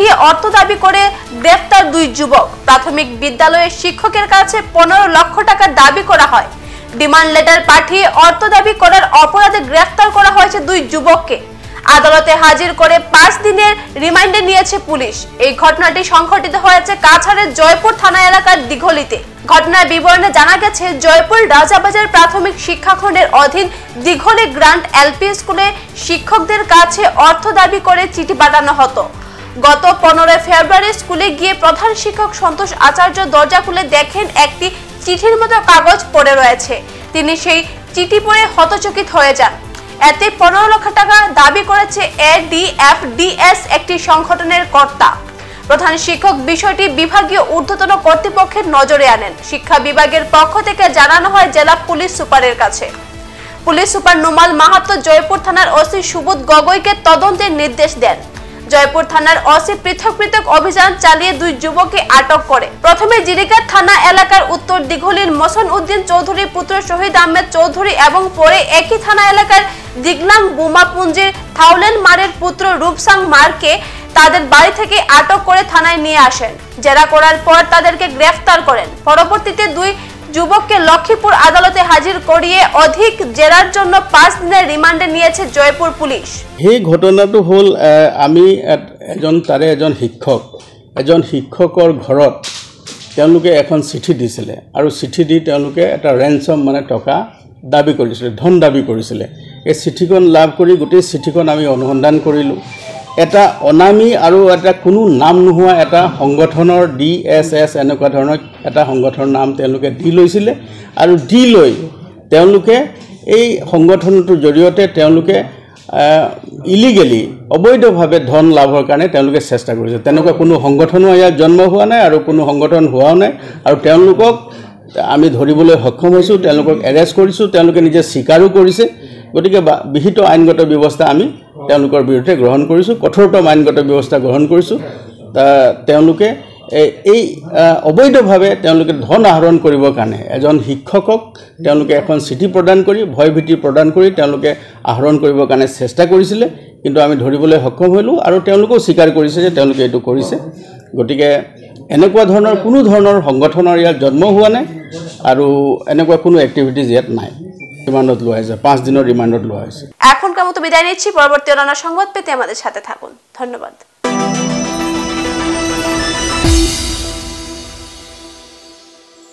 পাঠিয়ে অর্থ দাবি করে গ্রেফতার 2 যুবক। প্রাথমিক বিদ্যালয়ের শিক্ষকের কাছে 15 লক্ষ টাকা দাবি করা হয়। ডিমান্ড লেটার পাঠিয়ে অর্থ দাবি করার অপরাধে গ্রেফতার করা হয়েছে 2 যুবককে। আদালতে হাজির করে 5 দিনের রিমান্ডে নিয়েছে পুলিশ। এই ঘটনাটি সংঘটিত হয়েছে কাছাড়ের জয়পুর থানা এলাকার দিঘলিতে। ঘটনার বিবরণে জানা গেছে, জয়পুর রাজাবাজার প্রাথমিক শিক্ষাখণ্ডের অধীন দিঘলি গ্রান্ট এলপি স্কুলে শিক্ষকদের কাছে অর্থ দাবি করে চিঠি পাঠানো হতো। গত 15 ফেব্রুয়ারি স্কুলে গিয়ে প্রধান শিক্ষক সন্তোষ আচার্য দরজা খুলে দেখেন একটি চিঠির মতো কাগজ পড়ে রয়েছে। তিনি সেই চিঠি পড়ে হতচকিত হয়ে যান। এতে 15 লক্ষ টাকা দাবি করেছে এডিএফডিএস একটি সংগঠনের কর্তা। প্রধান শিক্ষক বিষয়টি বিভাগীয় ঊর্ধ্বতন কর্তৃপক্ষের নজরে আনেন। শিক্ষা বিভাগের পক্ষ থেকে জানানো হয় জেলা পুলিশ সুপারের কাছে। পুলিশ সুপার নুমাল মাহাতো জয়পুর থানার ওসি সুবোধ গগৈকে তদন্তের নির্দেশ দেন। জয়পুর থানার ওসি পৃথক পৃথক অভিযান চালিয়ে 2 যুবককে আটক করে। প্রথমে জিরিকার থানা এলাকার উত্তর দিঘলির মোসন উদ্দিন চৌধুরী পুত্র শহীদ আহমেদ চৌধুরী এবং পরে একই থানা এলাকার দিগলাং বোমাপুঞ্জির থাউলেন মারের পুত্র রূপসাং মারকে তাদের বাড়ি থেকে আটক করে থানায় নিয়ে আসেন। জেরা করার পর তাদেরকে গ্রেফতার করেন। পরবর্তীতে 2 যুবককে লক্ষ্মীপুর আদালতে হাজির করিয়ে অধিক জেরার জন্য 5 দিনের রিমান্ডে নিয়েছে জয়পুর পুলিশ। এই ঘটনাটো হল আমি এজন শিক্ষকৰ ঘৰত তেওঁলোকে এখন চিঠি দিছিলে আৰু চিঠি দি তেওঁলোকে এটা ৰেনচম মানে টকা দাবী কৰিছিলে, ধন দাবী কৰিছিলে। এই চিঠিখন লাভ কৰি গোটেই চিঠিখন আমি অনুসন্ধান কৰিলোঁ। এটা অনামী আৰু এটা কোনো নাম নোহোৱা এটা সংগঠনৰ DSS এনেকুৱা ধৰণৰ এটা সংগঠনৰ নাম তেওঁলোকে দি লৈছিলে আৰু দি লৈ তেওঁলোকে এই সংগঠনটোৰ জৰিয়তে তেওঁলোকে ইলিগেলি অবৈধভাৱে ধন লাভৰ কাৰণে তেওঁলোকে চেষ্টা কৰিছে। তেনেকুৱা কোনো সংগঠনো ইয়াত জন্ম হোৱা নাই আৰু কোনো সংগঠন হোৱাও নাই আৰু তেওঁলোকক আমি ধৰিবলৈ সক্ষম হৈছোঁ, তেওঁলোকক এৰেষ্ট কৰিছোঁ, তেওঁলোকে নিজে স্বীকাৰো কৰিছে। গতিকে বিহিত আইনগত ব্যৱস্থা আমি তেওঁলোকৰ বিৰুদ্ধে গ্ৰহণ কৰিছোঁ, কঠোৰতম আইনগত ব্যৱস্থা গ্ৰহণ কৰিছোঁ। তেওঁলোকে এই অবৈধভাৱে তেওঁলোকে ধন আহৰণ কৰিবৰ কাৰণে এজন শিক্ষকক তেওঁলোকে এখন চিঠি প্ৰদান কৰি ভয়ভীতি প্ৰদান কৰি তেওঁলোকে আহৰণ কৰিবৰ কাৰণে চেষ্টা কৰিছিলে, কিন্তু আমি ধৰিবলৈ সক্ষম হ'লোঁ আৰু তেওঁলোকেও স্বীকাৰ কৰিছে যে তেওঁলোকে এইটো কৰিছে। গতিকে এনেকুৱা ধৰণৰ কোনো ধৰণৰ সংগঠনৰ ইয়াত জন্ম হোৱা নাই আৰু এনেকুৱা কোনো এক্টিভিটিজ ইয়াত নাই। রিমান্ডত লোৱা হৈছে, 5 দিনৰ রিমান্ডত লোৱা হৈছে। এখনকার মতো বিদায় নিচ্ছি। পরবর্তী অন্যান্য সংবাদ পেতে আমাদের সাথে থাকুন। ধন্যবাদ।